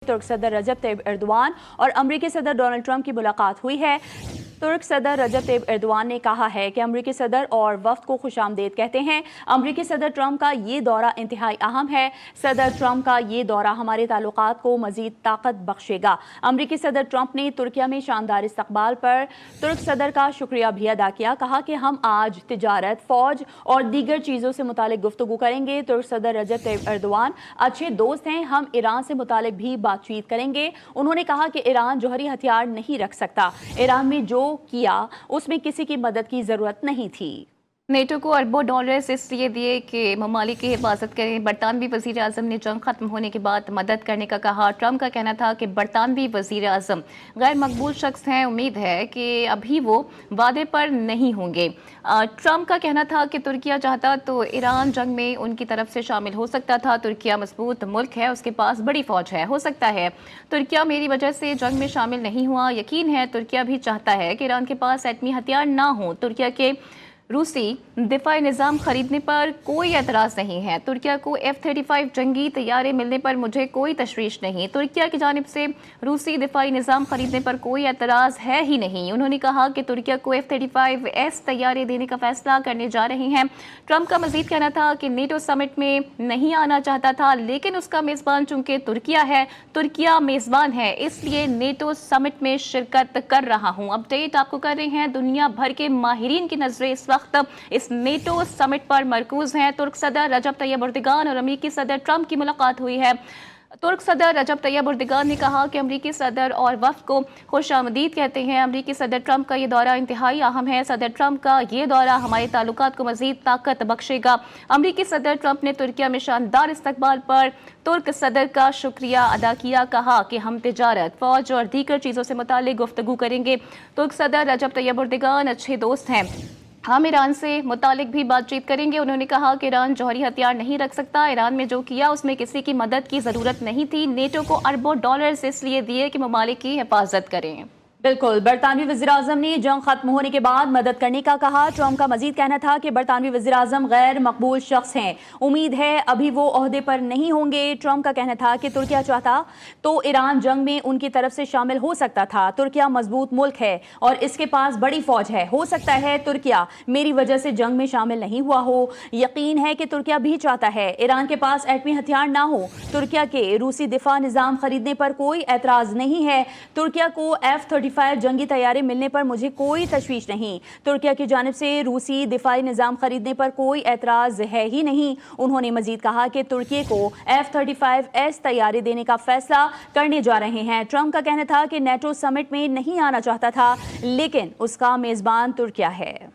तुर्क सदर रजब Tayyip Erdogan और अमरीकी सदर डोनाल्ड ट्रंप की मुलाकात हुई है। तुर्क सदर रजब तैयब एर्दोआन ने कहा है कि अमरीकी सदर और वफ्द को खुशामदीद कहते हैं। अमरीकी सदर ट्रंप का ये दौरा इंतहाई अहम है। सदर ट्रंप का ये दौरा हमारे ताल्लुकात को मजीद ताकत बख्शेगा। अमरीकी सदर ट्रंप ने तुर्किया में शानदार इस्तकबाल पर तुर्क सदर का शुक्रिया भी अदा किया। कहा कि हम आज तिजारत, फौज और दीगर चीज़ों से मुतालिक गुफ्तगू करेंगे। तुर्क सदर रजब तैयब एर्दोआन अच्छे दोस्त हैं। हम ईरान से मुतालिक भी बातचीत करेंगे। उन्होंने कहा कि ईरान जौहरी हथियार नहीं रख सकता। ईरान में जो किया उसमें किसी की मदद की जरूरत नहीं थी। नेटो को अरबों डॉलर्स इसलिए दिए कि ममालिक की हिफाजत करें। बरतानवी वज़ीर आज़म ने जंग खत्म होने के बाद मदद करने का कहा। ट्रंप का कहना था कि बरतानवी वज़ीर आज़म गैर मकबूल शख्स हैं, उम्मीद है कि अभी वो वादे पर नहीं होंगे। ट्रंप का कहना था कि तुर्किया चाहता तो ईरान जंग में उनकी तरफ से शामिल हो सकता था। तुर्किया मजबूत मुल्क है, उसके पास बड़ी फौज है, हो सकता है तुर्किया मेरी वजह से जंग में शामिल नहीं हुआ। यकीन है तुर्किया भी चाहता है कि ईरान के पास एटमी हथियार ना हो। तुर्किया के रूसी दिफाई निज़ाम खरीदने पर कोई एतराज़ नहीं है। तुर्किया को F-35 जंगी तैयारे मिलने पर मुझे कोई तशवीश नहीं। तुर्किया की जानिब से रूसी दिफाई निज़ाम खरीदने पर कोई एतराज़ है ही नहीं। उन्होंने कहा कि तुर्किया को F-35S तैयारे देने का फैसला करने जा रहे हैं। ट्रंप का मजीद कहना था कि नेटो समिट में नहीं आना चाहता था, लेकिन उसका मेज़बान चूंकि तुर्किया है, तुर्किया मेज़बान है, इसलिए नेटो समिट में शिरकत कर रहा हूँ। अपडेट आपको कर रहे हैं। दुनिया भर के माहिरीन की नजरें इस वक्त इस नेटो समिट पर मरकूज हैं। तुर्क सदर रजब तैयब एर्दोगान और अमरीकी सदर ट्रंप की मुलाकात हुई है। तुर्क सदर रजब तैयब एर्दोगान ने कहा कि अमरीकी सदर और वफ्द को खुशामदीद कहते हैं। अमरीकी सदर ट्रंप का ये दौरा इंतहाई अहम है। सदर ट्रंप का ये दौरा हमारे ताल्लुकात को मजीद ताकत बख्शेगा। अमरीकी सदर ट्रंप ने तुर्किया में शानदार इस्तकबाल पर तुर्क सदर का शुक्रिया अदा किया। कहा कि हम तिजारत, फौज और दीगर चीज़ों से मुतालिक गुफ्तगू करेंगे। तुर्क सदर रजब तैयब एर्दोगान अच्छे दोस्त हैं, हम ईरान से मुतालिक भी बातचीत करेंगे। उन्होंने कहा कि ईरान जौहरी हथियार नहीं रख सकता। ईरान में जो किया उसमें किसी की मदद की ज़रूरत नहीं थी। नेटो को अरबों डॉलर्स इसलिए दिए कि ममालिक की हिफाजत करें। बिल्कुल, बरतानवी वज़ीर-ए-आज़म ने जंग खत्म होने के बाद मदद करने का कहा। ट्रंप का मजीद कहना था कि बरतानवी वज़ीर-ए-आज़म गैर मकबूल शख्स हैं, उम्मीद है अभी वो ओहदे पर नहीं होंगे। ट्रंप का कहना था कि तुर्किया चाहता तो ईरान जंग में उनकी तरफ से शामिल हो सकता था। तुर्किया मजबूत मुल्क है और इसके पास बड़ी फौज है, हो सकता है तुर्किया मेरी वजह से जंग में शामिल नहीं हुआ हो। यकीन है कि तुर्किया भी चाहता है ईरान के पास एटमी हथियार ना हो। तुर्किया के रूसी दिफा निज़ाम खरीदने पर कोई एतराज़ नहीं है। तुर्किया को F-35 जंगी तैयारे मिलने पर मुझे कोई तशवीश नहीं। तुर्किया की जानिब से रूसी दिफाई निज़ाम खरीदने पर कोई एतराज़ है ही नहीं। उन्होंने मजीद कहा कि तुर्की को F-35S तैयारे देने का फैसला करने जा रहे हैं। ट्रंप का कहना था कि नेटो समिट में नहीं आना चाहता था, लेकिन उसका मेज़बान तुर्किया है।